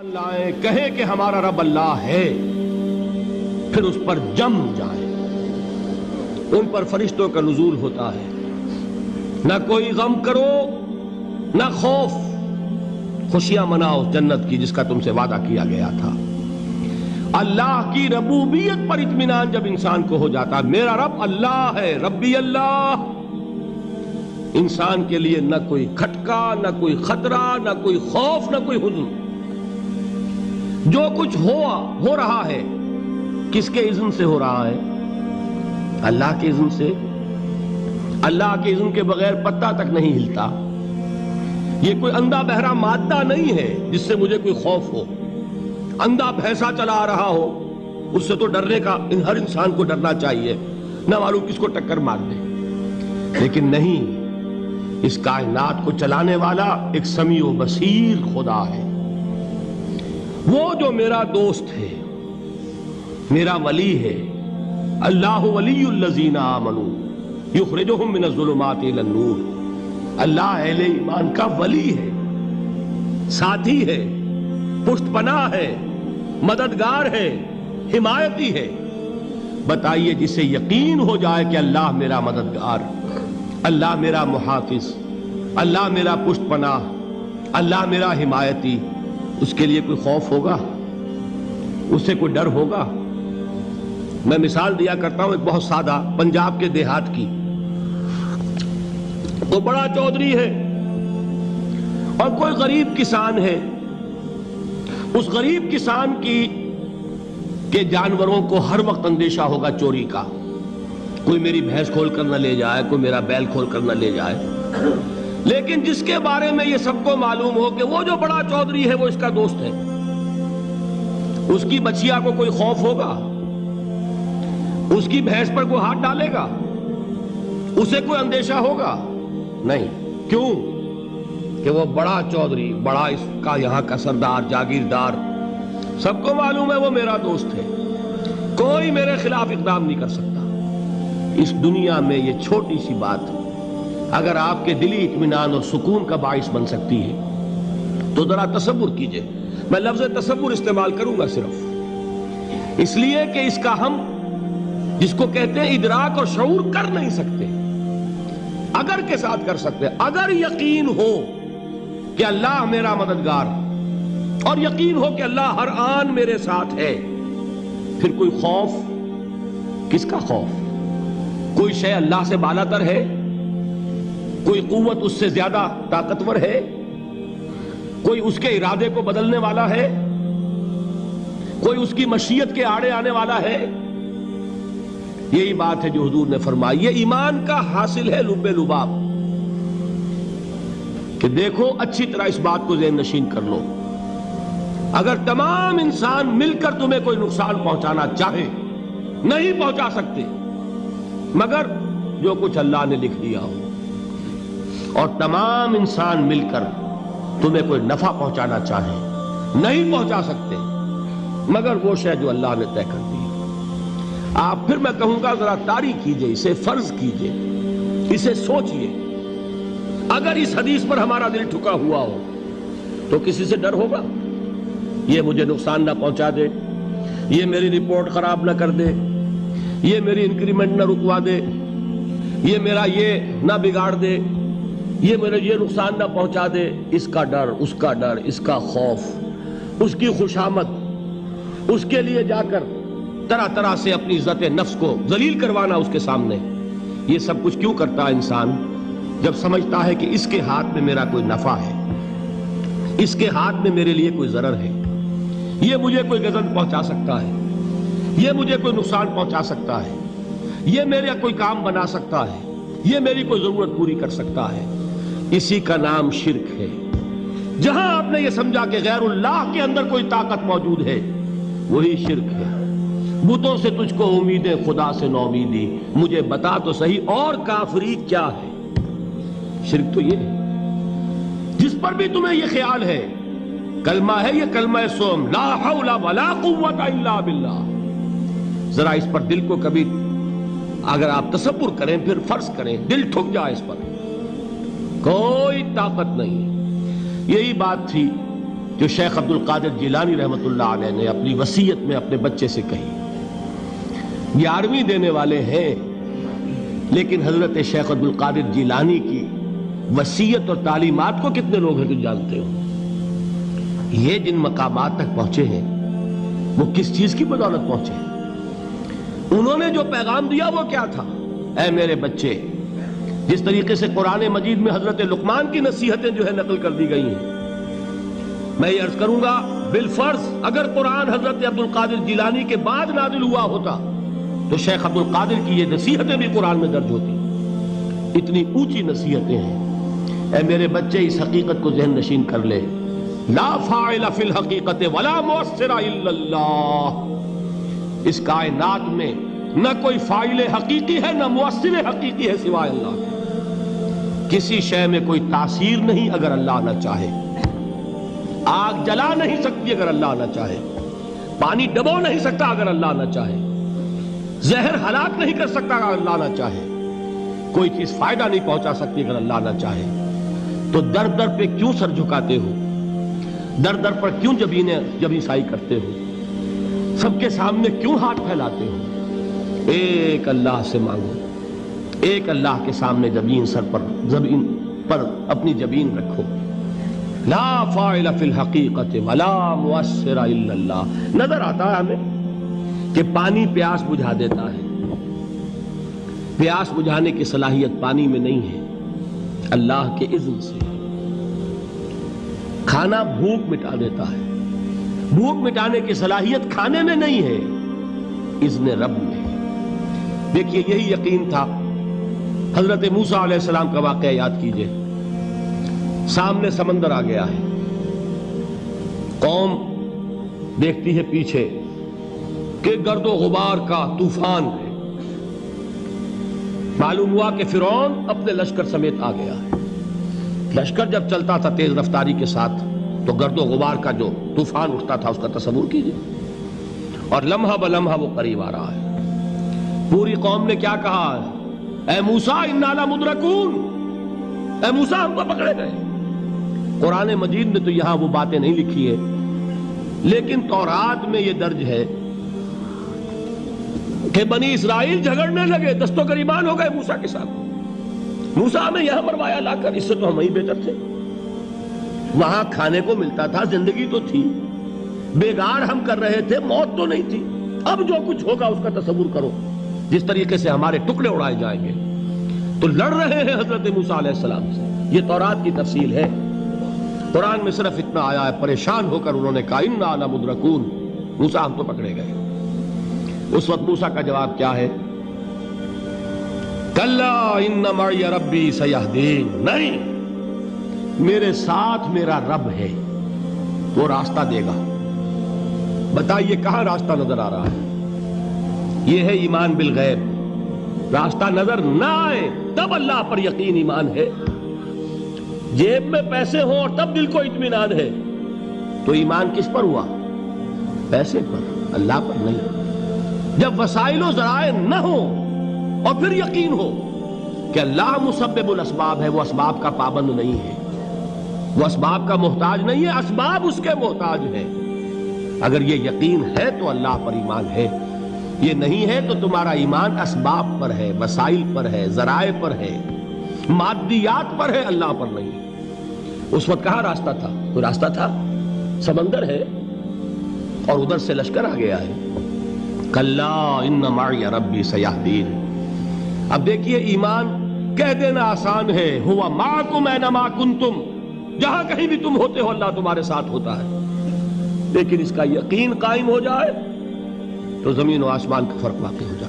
لائیں کہیں کہ ہمارا رب اللہ ہے، پھر اس پر جم جائیں۔ ان پر فرشتوں کا نزول ہوتا ہے، نہ کوئی غم کرو نہ خوف، خوشیاں مناؤ جنت کی جس کا تم سے وعدہ کیا گیا تھا۔ اللہ کی ربوبیت پر اطمینان جب انسان کو ہو جاتا، میرا رب اللہ ہے، ربی اللہ، انسان کے لیے نہ کوئی کھٹکا، نہ کوئی خطرہ، نہ کوئی خوف، نہ کوئی حزن۔ جو کچھ ہو رہا ہے کس کے اذن سے ہو رہا ہے؟ اللہ کے اذن سے۔ اللہ کے اذن کے بغیر پتہ تک نہیں ہلتا۔ یہ کوئی اندھا بہرا مادہ نہیں ہے جس سے مجھے کوئی خوف ہو۔ اندھا بھینسا چلا آ رہا ہو اس سے تو ڈرنے کا ہر انسان کو ڈرنا چاہیے، نہ معلوم کس کو ٹکر مار دے۔ لیکن نہیں، اس کائنات کو چلانے والا ایک سمیع و بصیر خدا ہے، وہ جو میرا دوست ہے، میرا ولی ہے۔ اللہ ولی الذین آمنوا یخرجہم من الظلمات الی النور۔ اللہ اہل ایمان کا ولی ہے، ساتھی ہے، پشت پناہ ہے، مددگار ہے، حمایتی ہے۔ بتائیے جسے یقین ہو جائے کہ اللہ میرا مددگار، اللہ میرا محافظ، اللہ میرا پشت پناہ، اللہ میرا حمایتی، اس کے لیے کوئی خوف ہوگا؟ اس سے کوئی ڈر ہوگا؟ میں مثال دیا کرتا ہوں ایک بہت سادہ پنجاب کے دیہات کی۔ تو بڑا چودھری ہے اور کوئی غریب کسان ہے۔ اس غریب کسان کے جانوروں کو ہر وقت اندیشہ ہوگا چوری کا، کوئی میری بھینس کھول کر نہ لے جائے، کوئی میرا بیل کھول کر نہ لے جائے۔ لیکن جس کے بارے میں یہ سب کو معلوم ہو کہ وہ جو بڑا چودھری ہے وہ اس کا دوست ہے، اس کی بچیا کو کوئی خوف ہوگا؟ اس کی بھینس پر کوئی ہاتھ ڈالے گا؟ اسے کوئی اندیشہ ہوگا؟ نہیں۔ کیوں؟ کہ وہ بڑا چودھری، بڑا اس کا یہاں کا سردار، جاگیردار، سب کو معلوم ہے وہ میرا دوست ہے، کوئی میرے خلاف اقدام نہیں کر سکتا۔ اس دنیا میں یہ چھوٹی سی بات اگر آپ کے دلی اطمینان اور سکون کا باعث بن سکتی ہے تو ذرا تصور کیجئے۔ میں لفظ تصور استعمال کروں گا صرف اس لیے کہ اس کا ہم جس کو کہتے ہیں ادراک اور شعور کر نہیں سکتے، اگر کے ساتھ کر سکتے۔ اگر یقین ہو کہ اللہ میرا مددگار اور یقین ہو کہ اللہ ہر آن میرے ساتھ ہے، پھر کوئی خوف؟ کس کا خوف؟ کوئی شے اللہ سے بالا تر ہے؟ کوئی قوت اس سے زیادہ طاقتور ہے؟ کوئی اس کے ارادے کو بدلنے والا ہے؟ کوئی اس کی مشیت کے آڑے آنے والا ہے؟ یہی بات ہے جو حضور نے فرمائی۔ یہ ایمان کا حاصل ہے لب لباب، کہ دیکھو اچھی طرح اس بات کو ذہن نشین کر لو، اگر تمام انسان مل کر تمہیں کوئی نقصان پہنچانا چاہے نہیں پہنچا سکتے، مگر جو کچھ اللہ نے لکھ دیا ہو، اور تمام انسان مل کر تمہیں کوئی نفع پہنچانا چاہے نہیں پہنچا سکتے، مگر وہ شے جو اللہ نے طے کر دی۔ آپ پھر میں کہوں گا ذرا طاری کیجئے، اسے فرض کیجئے، اسے سوچئے۔ اگر اس حدیث پر ہمارا دل ٹھکا ہوا ہو تو کسی سے ڈر ہوگا؟ یہ مجھے نقصان نہ پہنچا دے، یہ میری رپورٹ خراب نہ کر دے، یہ میری انکریمنٹ نہ رکوا دے، یہ میرا یہ نہ بگاڑ دے، یہ میرے یہ نقصان نہ پہنچا دے۔ اس کا ڈر، اس کا ڈر، اس کا خوف، اس کی خوشامد، اس کے لیے جا کر طرح طرح سے اپنی عزت نفس کو ذلیل کروانا اس کے سامنے، یہ سب کچھ کیوں کرتا ہے انسان؟ جب سمجھتا ہے کہ اس کے ہاتھ میں میرا کوئی نفع ہے، اس کے ہاتھ میں میرے لیے کوئی ضرر ہے، یہ مجھے کوئی غضب پہنچا سکتا ہے، یہ مجھے کوئی نقصان پہنچا سکتا ہے، یہ میرا کوئی کام بنا سکتا ہے، یہ میری کوئی ضرورت پوری کر سکتا ہے، اسی کا نام شرک ہے۔ جہاں آپ نے یہ سمجھا کہ غیر اللہ کے اندر کوئی طاقت موجود ہے، وہی شرک ہے۔ بتوں سے تجھ کو امیدیں، خدا سے نومیدی، مجھے بتا تو صحیح اور کافری کیا ہے؟ شرک تو یہ ہے جس پر بھی تمہیں یہ خیال ہے، کلمہ ہے یہ کلمہ سوم، لا حول ولا قوت الا باللہ، ذرا اس پر دل کو کبھی اگر آپ تصور کریں، پھر فرض کریں، دل ٹھک جائے اس پر، کوئی طاقت نہیں۔ یہی بات تھی جو شیخ عبد القادر جیلانی رحمۃ اللہ علیہ نے اپنی وصیت میں اپنے بچے سے کہی. 11ویں دینے والے ہیں، لیکن حضرت شیخ عبد القادر جیلانی کی وصیت اور تعلیمات کو کتنے لوگ ہیں جو جانتے ہو؟ یہ جن مقامات تک پہنچے ہیں وہ کس چیز کی بدولت پہنچے ہیں؟ انہوں نے جو پیغام دیا وہ کیا تھا؟ اے میرے بچے، جس طریقے سے قرآن مجید میں حضرت لقمان کی نصیحتیں جو ہے نقل کر دی گئی ہیں، میں یہ عرض کروں گا بالفرض اگر قرآن حضرت عبد القادر جیلانی کے بعد نازل ہوا ہوتا تو شیخ عبد القادر کی یہ نصیحتیں بھی قرآن میں درج ہوتی. اتنی اونچی نصیحتیں ہیں. اے میرے بچے، اس حقیقت کو ذہن نشین کر لے، لا فاعل فی الحقیقت ولا مؤثر الا اللہ. اس کائنات میں نہ کوئی فاعل حقیقی ہے نہ مؤثر حقیقی ہے سوائے اللہ کے. کسی شے میں کوئی تاثیر نہیں اگر اللہ نہ چاہے. آگ جلا نہیں سکتی اگر اللہ نہ چاہے. پانی ڈبو نہیں سکتا اگر اللہ نہ چاہے. زہر ہلاک نہیں کر سکتا اگر اللہ نہ چاہے. کوئی چیز فائدہ نہیں پہنچا سکتی اگر اللہ نہ چاہے. تو در در پہ کیوں سر جھکاتے ہو؟ در در پر کیوں جبیں سائی کرتے ہو؟ سب کے سامنے کیوں ہاتھ پھیلاتے ہو؟ ایک اللہ سے مانگو. ایک اللہ کے سامنے زمین پر اپنی جبین رکھو. لا فاعل فی الحقیقت ولا مؤثر الا اللہ. نظر آتا ہے ہمیں کہ پانی پیاس بجھا دیتا ہے. پیاس بجھانے کی صلاحیت پانی میں نہیں ہے، اللہ کے اذن سے. کھانا بھوک مٹا دیتا ہے، بھوک مٹانے کی صلاحیت کھانے میں نہیں ہے، اذن رب میں. دیکھیے یہی یقین تھا. حضرت موسیٰ علیہ السلام کا واقعہ یاد کیجئے. سامنے سمندر آ گیا ہے، قوم دیکھتی ہے پیچھے کہ گرد و غبار کا طوفان ہے. معلوم ہوا کہ فرعون اپنے لشکر سمیت آ گیا ہے. لشکر جب چلتا تھا تیز رفتاری کے ساتھ تو گرد و غبار کا جو طوفان اٹھتا تھا اس کا تصور کیجئے. اور لمحہ بلمحہ وہ قریب آ رہا ہے. پوری قوم نے کیا کہا؟ اے موسیٰ انا لمدرکون، اے موسیٰ ہم کو پکڑے گئے. قرآن مجید نے تو یہاں وہ باتیں نہیں لکھی ہے، لیکن تورات میں یہ درج ہے کہ بنی اسرائیل جھگڑنے لگے، دست و گریبان ہو گئے موسیٰ کے ساتھ. موسیٰ ہمیں یہاں مروایا لا کر، اس سے تو ہم ہی بہتر تھے. وہاں کھانے کو ملتا تھا، زندگی تو تھی، بیگار ہم کر رہے تھے، موت تو نہیں تھی. اب جو کچھ ہوگا اس کا تصور کرو، جس طریقے سے ہمارے ٹکڑے اڑائے جائیں گے. تو لڑ رہے ہیں حضرت موسیٰ علیہ السلام سے. یہ تورات کی تفصیل ہے. قرآن میں صرف اتنا آیا ہے، پریشان ہو کر انہوں نے کہا انا لمدرکون، موسیٰ ہم تو پکڑے گئے. اس وقت موسیٰ کا جواب کیا ہے؟ کلا ان معی ربی سیہدین. نہیں، میرے ساتھ میرا رب ہے، وہ راستہ دے گا. بتائیے کہاں راستہ نظر آ رہا ہے؟ یہ ہے ایمان بالغیب. راستہ نظر نہ آئے تب اللہ پر یقین ایمان ہے. جیب میں پیسے ہوں اور تب دل کو اطمینان ہے تو ایمان کس پر ہوا؟ پیسے پر، اللہ پر نہیں. جب وسائل و ذرائع نہ ہو اور پھر یقین ہو کہ اللہ مسبب الاسباب ہے، وہ اسباب کا پابند نہیں ہے، وہ اسباب کا محتاج نہیں ہے، اسباب اس کے محتاج ہیں. اگر یہ یقین ہے تو اللہ پر ایمان ہے. یہ نہیں ہے تو تمہارا ایمان اسباب پر ہے، وسائل پر ہے، ذرائع پر ہے، مادیات پر ہے، اللہ پر نہیں. اس وقت کہاں راستہ تھا؟ کوئی راستہ تھا؟ سمندر ہے اور ادھر سے لشکر آ گیا ہے. کلا ان معی ربی سیہدین. اب دیکھیے ایمان کہہ دینا آسان ہے، ہوا معکم اینما کنتم، جہاں کہیں بھی تم ہوتے ہو اللہ تمہارے ساتھ ہوتا ہے. لیکن اس کا یقین قائم ہو جائے تو زمین و آسمان کا فرق واقع ہو جائے.